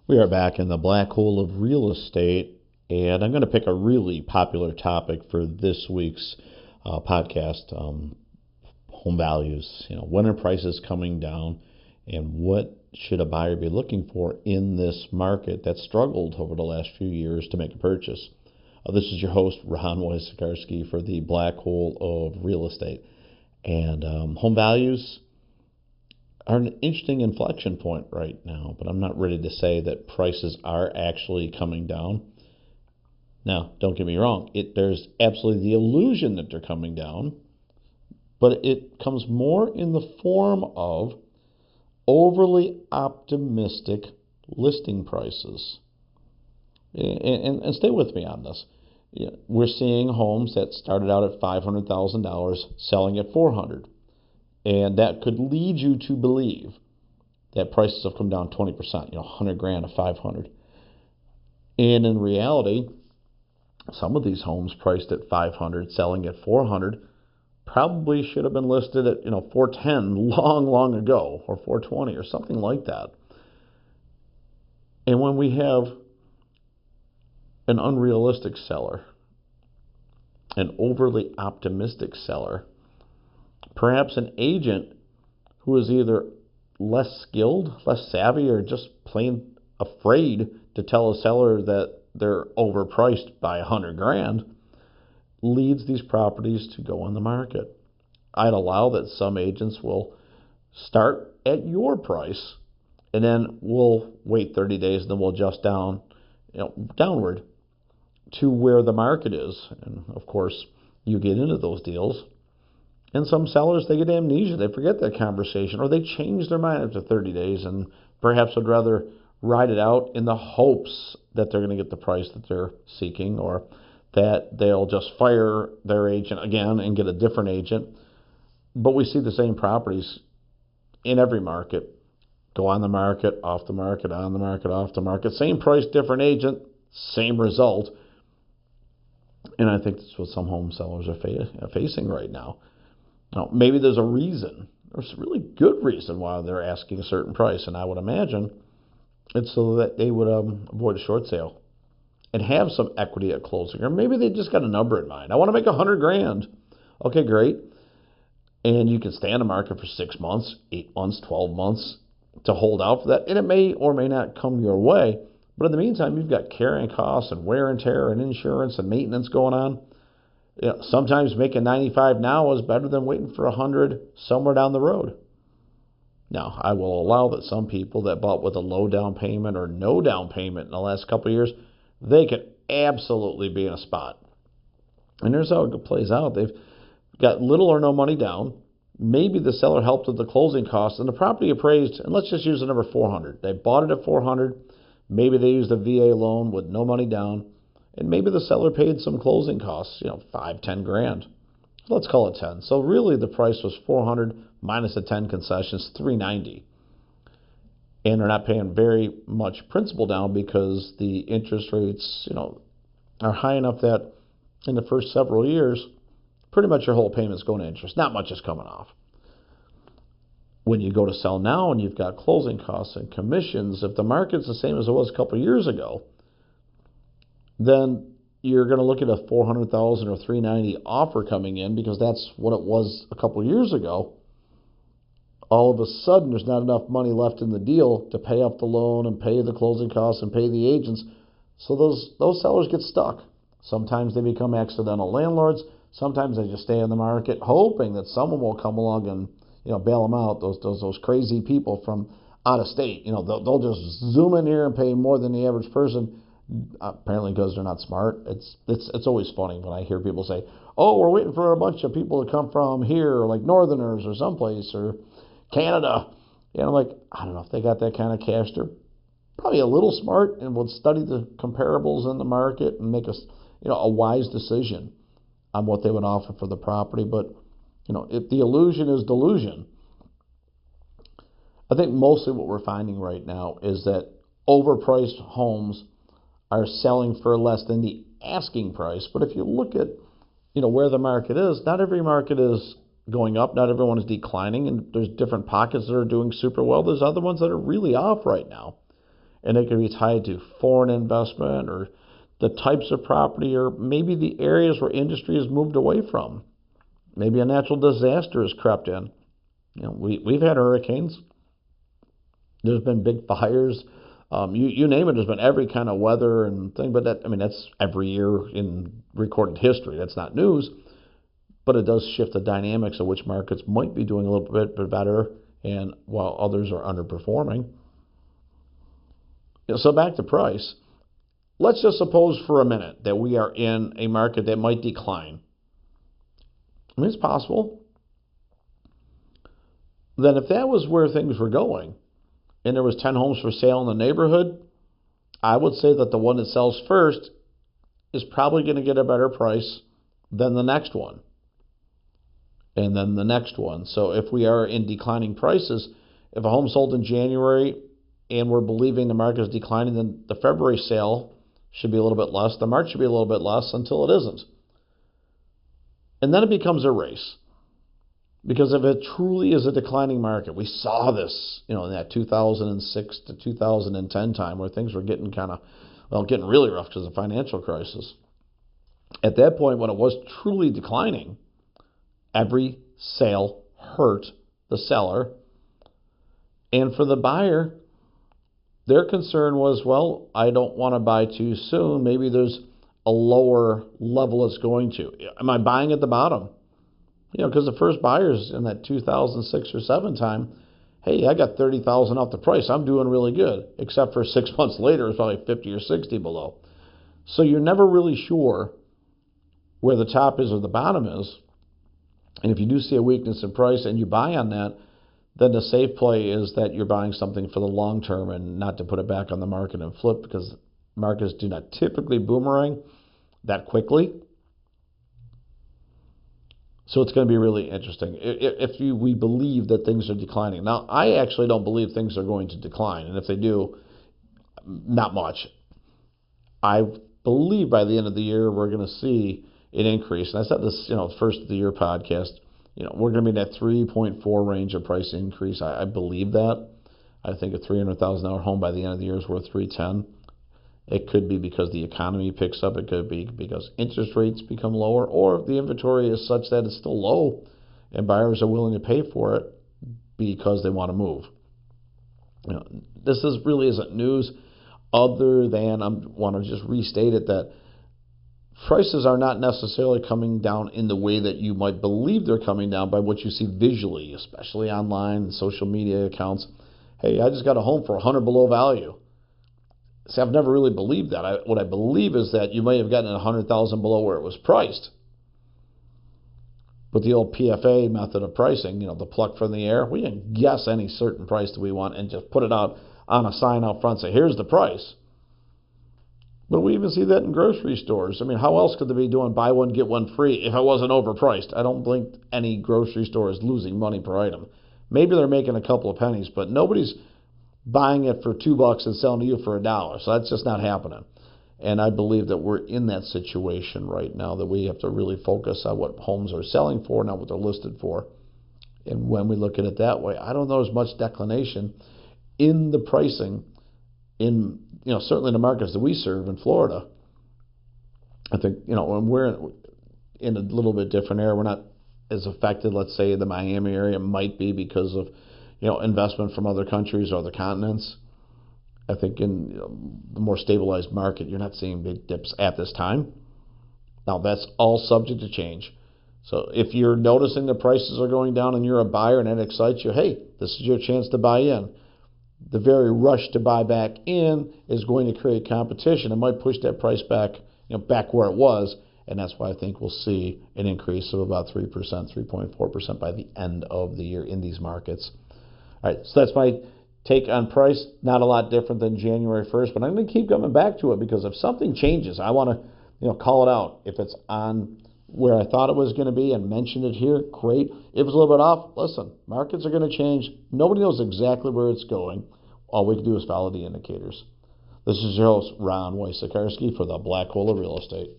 We are back in the black hole of real estate, and I'm going to pick a really popular topic for this week's podcast: home values. When are prices coming down, and what should a buyer be looking for in this market that struggled over the last few years to make a purchase? This is your host, Ron Wojciechowski, for the black hole of real estate, and home values are an interesting inflection point right now, but I'm not ready to say that prices are actually coming down. Now, don't get me wrong, there's absolutely the illusion that they're coming down, but it comes more in the form of overly optimistic listing prices. And stay with me on this. We're seeing homes that started out at $500,000 selling at $400,000. And that could lead you to believe that prices have come down 20%, $100,000 to $500,000. And in reality, some of these homes priced at $500,000, selling at $400,000, probably should have been listed at $410,000 long ago, or $420,000 or something like that. And when we have an unrealistic seller, an overly optimistic seller, perhaps an agent who is either less skilled, less savvy, or just plain afraid to tell a seller that they're overpriced by $100,000, leads these properties to go on the market. I'd allow that some agents will start at your price, and then we'll wait 30 days, and then we'll adjust downward to where the market is. And of course, you get into those deals. And some sellers, they get amnesia. They forget that conversation, or they change their mind after 30 days and perhaps would rather ride it out in the hopes that they're going to get the price that they're seeking, or that they'll just fire their agent again and get a different agent. But we see the same properties in every market go on the market, off the market, on the market, off the market. Same price, different agent, same result. And I think that's what some home sellers are facing right now. Now, maybe there's a reason, there's a really good reason why they're asking a certain price, and I would imagine it's so that they would avoid a short sale and have some equity at closing. Or maybe they just got a number in mind. I want to make $100,000. Okay, great. And you can stay on the market for 6 months, 8 months, 12 months to hold out for that, and it may or may not come your way. But in the meantime, you've got carrying costs and wear and tear and insurance and maintenance going on. Sometimes making 95 now is better than waiting for 100 somewhere down the road. Now, I will allow that some people that bought with a low down payment or no down payment in the last couple of years, they could absolutely be in a spot. And here's how it plays out. They've got little or no money down. Maybe the seller helped with the closing costs, and the property appraised, and let's just use the number 400. They bought it at 400. Maybe they used a VA loan with no money down. And maybe the seller paid some closing costs, $5-10,000. Let's call it 10. So really the price was 400 minus the 10 concessions, 390. And they're not paying very much principal down because the interest rates, are high enough that in the first several years, pretty much your whole payment's going to interest. Not much is coming off. When you go to sell now and you've got closing costs and commissions, if the market's the same as it was a couple of years ago, then you're going to look at a $400,000 or $390,000 offer coming in because that's what it was a couple of years ago. All of a sudden, there's not enough money left in the deal to pay off the loan and pay the closing costs and pay the agents. So those sellers get stuck. Sometimes they become accidental landlords. Sometimes they just stay in the market hoping that someone will come along and bail them out. Those crazy people from out of state. They'll just zoom in here and pay more than the average person. Apparently because they're not smart. It's always funny when I hear people say, oh, we're waiting for a bunch of people to come from here, like Northerners or someplace, or Canada. And I'm like, I don't know if they got that kind of cash. They're probably a little smart and would study the comparables in the market and make a wise decision on what they would offer for the property. But if the illusion is delusion, I think mostly what we're finding right now is that overpriced homes are selling for less than the asking price. But if you look at, where the market is, not every market is going up, not everyone is declining, and there's different pockets that are doing super well. There's other ones that are really off right now. And it could be tied to foreign investment or the types of property or maybe the areas where industry has moved away from. Maybe a natural disaster has crept in. We've had hurricanes. There's been big fires. You name it. There's been every kind of weather and thing. But that's every year in recorded history. That's not news. But it does shift the dynamics of which markets might be doing a little bit better and while others are underperforming. So back to price. Let's just suppose for a minute that we are in a market that might decline. It's possible. Then if that was where things were going, and there was 10 homes for sale in the neighborhood, I would say that the one that sells first is probably going to get a better price than the next one. And then the next one. So if we are in declining prices, if a home sold in January and we're believing the market is declining, then the February sale should be a little bit less. The March should be a little bit less until it isn't. And then it becomes a race. Because if it truly is a declining market, we saw this, in that 2006 to 2010 time where things were getting getting really rough because of the financial crisis. At that point, when it was truly declining, every sale hurt the seller. And for the buyer, their concern was, well, I don't want to buy too soon. Maybe there's a lower level it's going to. Am I buying at the bottom? Because the first buyers in that 2006 or 7 time, hey, I got 30,000 off the price. I'm doing really good. Except for 6 months later, it's probably 50 or 60 below. So you're never really sure where the top is or the bottom is. And if you do see a weakness in price and you buy on that, then the safe play is that you're buying something for the long term and not to put it back on the market and flip, because markets do not typically boomerang that quickly. So it's going to be really interesting if we believe that things are declining. Now, I actually don't believe things are going to decline. And if they do, not much. I believe by the end of the year, we're going to see an increase. And I said this, first of the year podcast, we're going to be in that 3.4 range of price increase. I believe that. I think a $300,000 home by the end of the year is worth $310,000. It could be because the economy picks up. It could be because interest rates become lower, or the inventory is such that it's still low and buyers are willing to pay for it because they want to move. This really isn't news other than I want to just restate it that prices are not necessarily coming down in the way that you might believe they're coming down by what you see visually, especially online and social media accounts. Hey, I just got a home for 100 below value. See, I've never really believed that. What I believe is that you may have gotten 100,000 below where it was priced. But the old PFA method of pricing, the pluck from the air, we can guess any certain price that we want and just put it out on a sign out front, say, here's the price. But we even see that in grocery stores. How else could they be doing buy one, get one free if it wasn't overpriced? I don't think any grocery store is losing money per item. Maybe they're making a couple of pennies, but nobody's buying it for $2 and selling to you for $1. So that's just not happening. And I believe that we're in that situation right now, that we have to really focus on what homes are selling for, not what they're listed for. And when we look at it that way, I don't know as much declination in the pricing in, certainly the markets that we serve in Florida. I think, when we're in a little bit different area, we're not as affected, let's say, the Miami area might be because of investment from other countries or other continents. I think in the more stabilized market, you're not seeing big dips at this time. Now, that's all subject to change. So if you're noticing the prices are going down and you're a buyer and that excites you, hey, this is your chance to buy in. The very rush to buy back in is going to create competition. It might push that price back, back where it was. And that's why I think we'll see an increase of about 3%, 3.4% by the end of the year in these markets. All right, so that's my take on price. Not a lot different than January 1st, but I'm going to keep coming back to it because if something changes, I want to call it out. If it's on where I thought it was going to be and mention it here, great. If it's a little bit off, listen, markets are going to change. Nobody knows exactly where it's going. All we can do is follow the indicators. This is your host, Ron Wojciechowski for the Black Hole of Real Estate.